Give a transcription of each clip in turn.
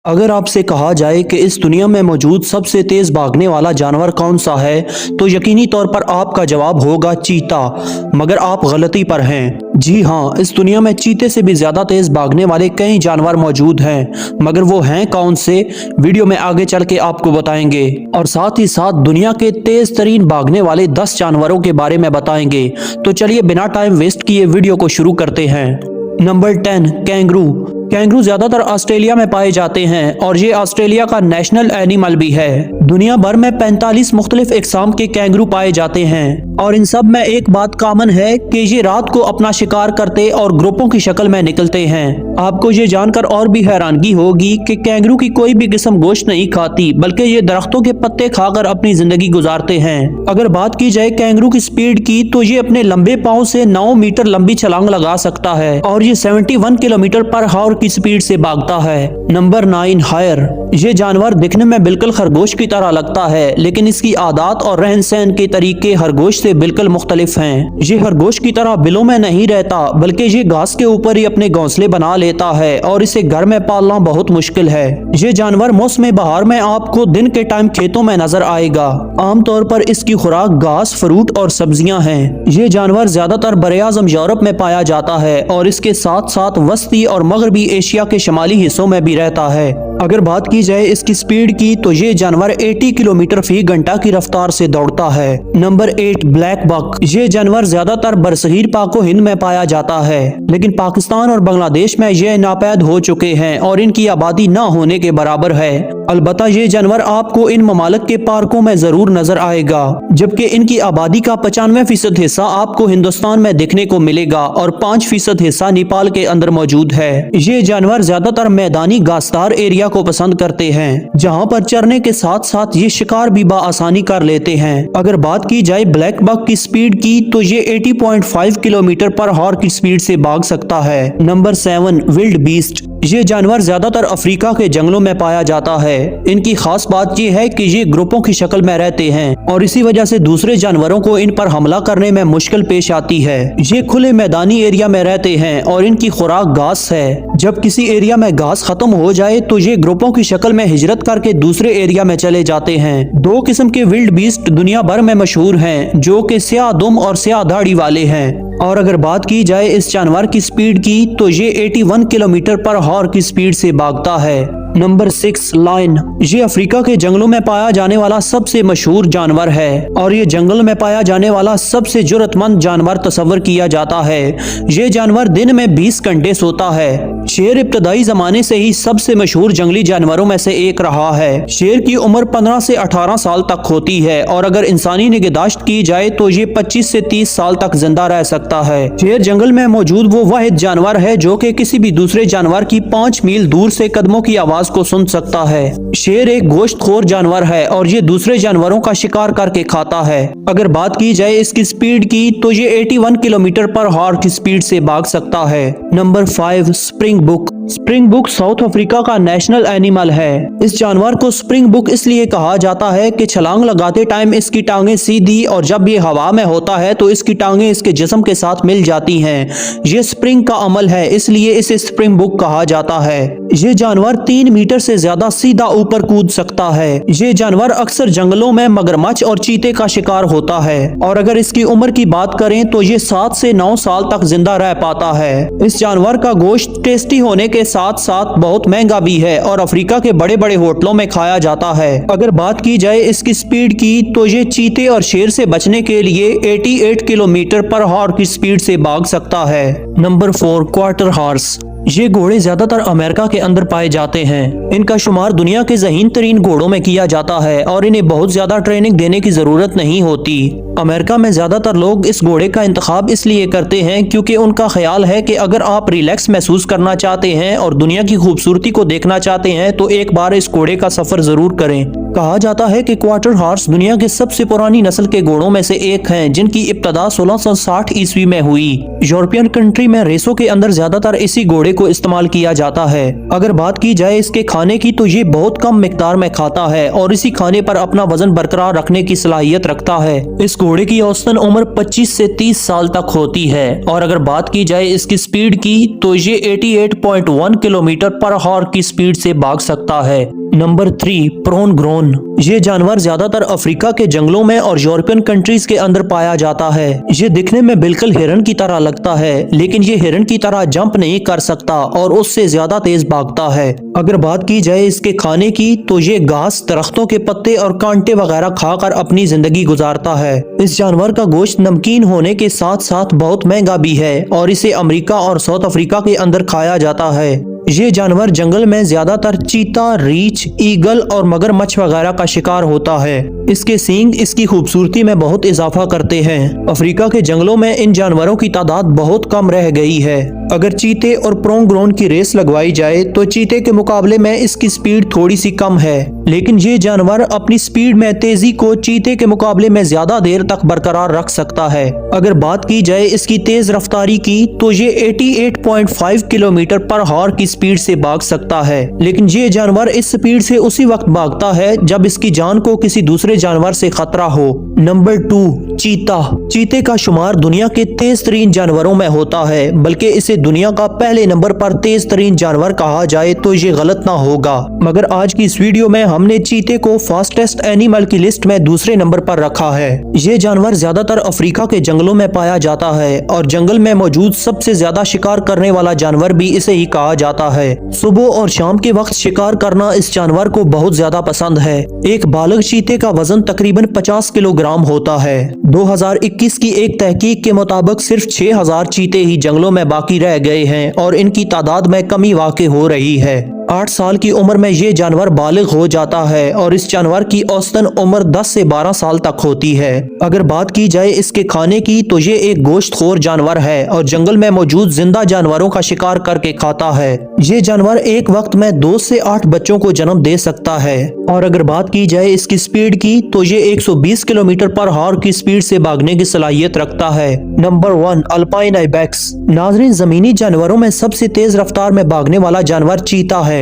अगर आपसे कहा जाए कि इस दुनिया में मौजूद सबसे तेज भागने वाला जानवर कौन सा है तो यकीनी तौर पर आपका जवाब होगा चीता। मगर आप गलती पर हैं। जी हाँ, इस दुनिया में चीते से भी ज्यादा तेज भागने वाले कई जानवर मौजूद हैं, मगर वो हैं कौन से, वीडियो में आगे चल के आपको बताएंगे। और साथ ही साथ दुनिया के तेज तरीन भागने वाले 10 जानवरों के बारे में बताएंगे। तो चलिए बिना टाइम वेस्ट किए वीडियो को शुरू करते हैं। Number 10, kangaroo. कैंगरू ज्यादातर ऑस्ट्रेलिया में पाए जाते हैं और ये ऑस्ट्रेलिया का नेशनल एनिमल भी है। दुनिया भर में 45 मुख्तलिफ इकसाम के कैंगरू पाए जाते हैं और इन सब में एक बात कॉमन है कि ये रात को अपना शिकार करते और ग्रुपों की शक्ल में निकलते हैं। आपको ये जानकर और भी हैरानगी होगी कि कैंगरू की कोई भी किस्म गोश्त नहीं खाती, बल्कि ये दरख्तों के पत्ते खाकर अपनी जिंदगी गुजारते हैं। अगर बात की जाए कैंगरू की स्पीड की तो ये अपने लंबे पाँव से 9 मीटर लंबी छलांग लगा सकता है और ये 71 किलोमीटर पर आवर की स्पीड से भागता है। Number 9, hare. ये जानवर दिखने में बिल्कुल खरगोश की तरह लगता है, लेकिन इसकी आदत और रहन सहन के तरीके खरगोश से बिल्कुल मुख्तलिफ हैं। ये खरगोश की तरह बिलों में नहीं रहता, बल्कि ये घास के ऊपर ही अपने घोंसले बना लेता है और इसे घर में पालना बहुत मुश्किल है। ये जानवर मौसम बहार में आपको दिन के टाइम खेतों में नजर आएगा। आमतौर पर इसकी खुराक घास, फ्रूट और सब्जियां हैं। ये जानवर ज्यादातर बरे-आज़म यूरोप में पाया जाता है और इसके साथ साथ वस्ती और मगरबी एशिया के शमाली हिस्सों में भी रहता है। अगर बात की जाए इसकी स्पीड की तो ये जानवर 80 किलोमीटर फी घंटा की रफ्तार से दौड़ता है। Number 8, black buck. ये जानवर ज्यादातर बरसगीर पाको हिंद में पाया जाता है, लेकिन पाकिस्तान और बांग्लादेश में ये नापैद हो चुके हैं और इनकी आबादी न होने के बराबर है। अलबत्ता ये जानवर आपको इन ममालिक के पार्कों में जरूर नजर आएगा, जबकि इनकी आबादी का 95% हिस्सा आपको हिंदुस्तान में देखने को मिलेगा और 5% हिस्सा नेपाल के अंदर मौजूद है। ये जानवर ज्यादातर मैदानी घासदार एरिया को पसंद करते हैं, जहां पर चरने के साथ साथ ये शिकार भी आसानी कर लेते हैं। अगर बात की जाए ब्लैक बक की स्पीड की तो ये 80.5 किलोमीटर पर आवर की स्पीड से भाग सकता है। Number 7, wildebeest. ये जानवर ज्यादातर अफ्रीका के जंगलों में पाया जाता है। इनकी खास बात ये है कि ये ग्रुपों की शक्ल में रहते हैं और इसी वजह से दूसरे जानवरों को इन पर हमला करने में मुश्किल पेश आती है। ये खुले मैदानी एरिया में रहते हैं और इनकी खुराक घास है। जब किसी एरिया में घास खत्म हो जाए तो ये ग्रुपों की शक्ल में हिजरत करके दूसरे एरिया में चले जाते हैं। 2 किस्म के विल्ड बीस्ट दुनिया भर में मशहूर हैं, जो कि स्याह दुम और स्याह दाढ़ी वाले हैं। और अगर बात की जाए इस जानवर की स्पीड की तो ये 81 किलोमीटर पर आवर की स्पीड से भागता है। Number 6, lion. ये अफ्रीका के जंगलों में पाया जाने वाला सबसे मशहूर जानवर है और ये जंगल में पाया जाने वाला सबसे जुर्रतमंद जानवर तस्वर किया जाता है। ये जानवर दिन में 20 घंटे सोता है। शेर इब्तदाई जमाने से ही सबसे मशहूर जंगली जानवरों में से एक रहा है। शेर की उम्र 15 से 18 साल तक होती है और अगर इंसानी निगहदाश्त की जाए तो ये 25 से 30 साल तक जिंदा रह सकता है। शेर जंगल में मौजूद वो वाहिद जानवर है जो कि किसी भी दूसरे जानवर की 5 मील दूर से कदमों की आवाज को सुन सकता है। शेर एक गोश्तखोर जानवर है और ये दूसरे जानवरों का शिकार करके खाता है। अगर बात की जाए इसकी स्पीड की तो ये 81 किलोमीटर पर आवर की स्पीड से भाग सकता है। Number 5, spring book. Spring book south Africa का नेशनल एनिमल है। इस जानवर को स्प्रिंग बुक इसलिए कहा जाता है कि छलांग लगाते टाइम इसकी टांगें सीधी और जब ये हवा में होता है तो इसकी टांगें इसके जिस्म के साथ मिल जाती हैं। ये स्प्रिंग का अमल है, इसलिए इसे स्प्रिंग बुक कहा जाता है। ये जानवर 3 मीटर से ज्यादा सीधा ऊपर कूद सकता है। ये जानवर अक्सर जंगलों में मगरमच्छ और चीते का शिकार होता है और अगर इसकी उम्र की बात करें तो ये 7 से 9 साल तक जिंदा रह पाता है। इस जानवर का गोश्त टेस्टी होने के साथ साथ बहुत महंगा भी है और अफ्रीका के बड़े बड़े होटलों में खाया जाता है। अगर बात की जाए इसकी स्पीड की तो ये चीते और शेर से बचने के लिए 88 किलोमीटर पर आवर की स्पीड से भाग सकता है। Number 4, quarter horse. ये घोड़े ज्यादातर अमेरिका के अंदर पाए जाते हैं। इनका शुमार दुनिया के ज़हीन तरीन घोड़ों में किया जाता है और इन्हें बहुत ज्यादा ट्रेनिंग देने की जरूरत नहीं होती। अमेरिका में ज्यादातर लोग इस घोड़े का इंतखाब इसलिए करते हैं क्योंकि उनका ख्याल है कि अगर आप रिलैक्स महसूस करना चाहते हैं और दुनिया की खूबसूरती को देखना चाहते हैं तो एक बार इस घोड़े का सफर जरूर करें। कहा जाता है कि क्वार्टर हॉर्स दुनिया के सबसे पुरानी नस्ल के घोड़ों में से एक हैं, जिनकी इब्तदा 1660 ईस्वी में हुई। यूरोपियन कंट्री में रेसों के अंदर ज्यादातर इसी घोड़े घोड़े को इस्तेमाल किया जाता है। अगर बात की जाए इसके खाने की तो ये बहुत कम मिकदार में खाता है और इसी खाने पर अपना वजन बरकरार रखने की सलाहियत रखता है। इस घोड़े की औसतन उम्र 25 से 30 साल तक होती है। और अगर बात की जाए इसकी स्पीड की तो ये 88.1 किलोमीटर पर हॉर की स्पीड से भाग सकता है। Number 3, pronghorn. ये जानवर ज्यादातर अफ्रीका के जंगलों में और यूरोपियन कंट्रीज के अंदर पाया जाता है। ये दिखने में बिल्कुल हिरन की तरह लगता है, लेकिन ये हिरन की तरह जंप नहीं कर सकता और उससे ज्यादा तेज भागता है। अगर बात की जाए इसके खाने की तो ये घास, दरख्तों के पत्ते और कांटे वगैरह खाकर अपनी जिंदगी गुजारता है। इस जानवर का गोश्त नमकीन होने के साथ साथ बहुत महंगा भी है और इसे अमेरिका और साउथ अफ्रीका के अंदर खाया जाता है। ये जानवर जंगल में ज्यादातर चीता, रीछ, ईगल और मगरमच्छ वगैरह का शिकार होता है। इसके सींग इसकी खूबसूरती में बहुत इजाफा करते हैं। अफ्रीका के जंगलों में इन जानवरों की तादाद बहुत कम रह गई है। अगर चीते और प्रॉन ग्रोन की रेस लगवाई जाए तो चीते के मुकाबले में इसकी स्पीड थोड़ी सी कम है, लेकिन ये जानवर अपनी स्पीड में तेजी को चीते के मुकाबले में ज्यादा देर तक बरकरार रख सकता है। अगर बात की जाए इसकी तेज रफ्तारी की तो ये 88.5 किलोमीटर पर हॉर की स्पीड से भाग सकता है, लेकिन ये जानवर इस स्पीड से उसी वक्त भागता है जब इसकी जान को किसी दूसरे जानवर से खतरा हो। नंबर 2, चीता। चीते का शुमार दुनिया के तेज तरीन जानवरों में होता है, बल्कि इसे दुनिया का पहले नंबर पर तेज तरीन जानवर कहा जाए तो ये गलत ना होगा। मगर आज की इस वीडियो में हमने चीते को फास्टेस्ट एनिमल की लिस्ट में दूसरे नंबर पर रखा है। ये जानवर ज्यादातर अफ्रीका के जंगलों में पाया जाता है और जंगल में मौजूद सबसे ज्यादा शिकार करने वाला जानवर भी इसे ही कहा जाता है। सुबह और शाम के वक्त शिकार करना इस जानवर को बहुत ज्यादा पसंद है। एक बालग चीते का वजन तकरीबन 50 किलोग्राम होता है। 2021 की एक तहकीक के मुताबिक सिर्फ 6000 चीते ही जंगलों में बाकी रह गए हैं और इनकी तादाद में कमी वाक़ई हो रही है। 8 साल की उम्र में ये जानवर बालिग हो जाता है और इस जानवर की औसतन उम्र 10 से 12 साल तक होती है। अगर बात की जाए इसके खाने की तो ये एक गोश्तखोर जानवर है और जंगल में मौजूद जिंदा जानवरों का शिकार करके खाता है। ये जानवर एक वक्त में 2 से 8 बच्चों को जन्म दे सकता है। और अगर बात की जाए इसकी स्पीड की तो ये 120 किलोमीटर पर हॉर की स्पीड से भागने की सलाहियत रखता है। Number 1, alpine ibex. नाज़रीन, जमीनी जानवरों में सबसे तेज रफ्तार में भागने वाला जानवर चीता है,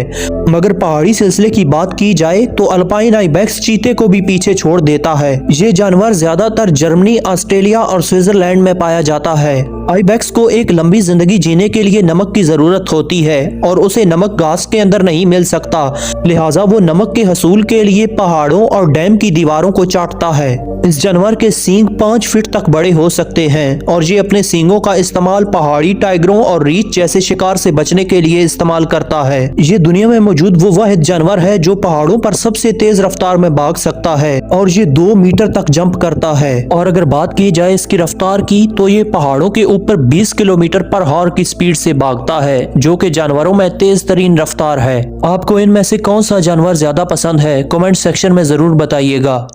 मगर पहाड़ी सिलसिले की बात की जाए तो अल्पाइन आइबेक्स चीते को भी पीछे छोड़ देता है। ये जानवर ज्यादातर जर्मनी, ऑस्ट्रेलिया और स्विट्जरलैंड में पाया जाता है। आइबेक्स को एक लंबी जिंदगी जीने के लिए नमक की जरूरत होती है और उसे नमक घास के अंदर नहीं मिल सकता, लिहाजा वो नमक के हसूल के लिए पहाड़ों और डैम की दीवारों को चाटता है। इस जानवर के सींग 5 फीट तक बड़े हो सकते हैं और ये अपने सींगों का इस्तेमाल पहाड़ी टाइगरों और रीछ जैसे शिकार से बचने के लिए इस्तेमाल करता है। ये दुनिया में मौजूद वो वाहिद जानवर है जो पहाड़ों पर सबसे तेज रफ्तार में भाग सकता है और ये 2 मीटर तक जंप करता है। और अगर बात की जाए इसकी रफ्तार की तो ये पहाड़ों के ऊपर 20 किलोमीटर पर हॉर की स्पीड से भागता है, जो कि जानवरों में तेज तरीन रफ्तार है। आपको इनमें से कौन सा जानवर ज्यादा पसंद है? कमेंट सेक्शन में जरूर बताइएगा।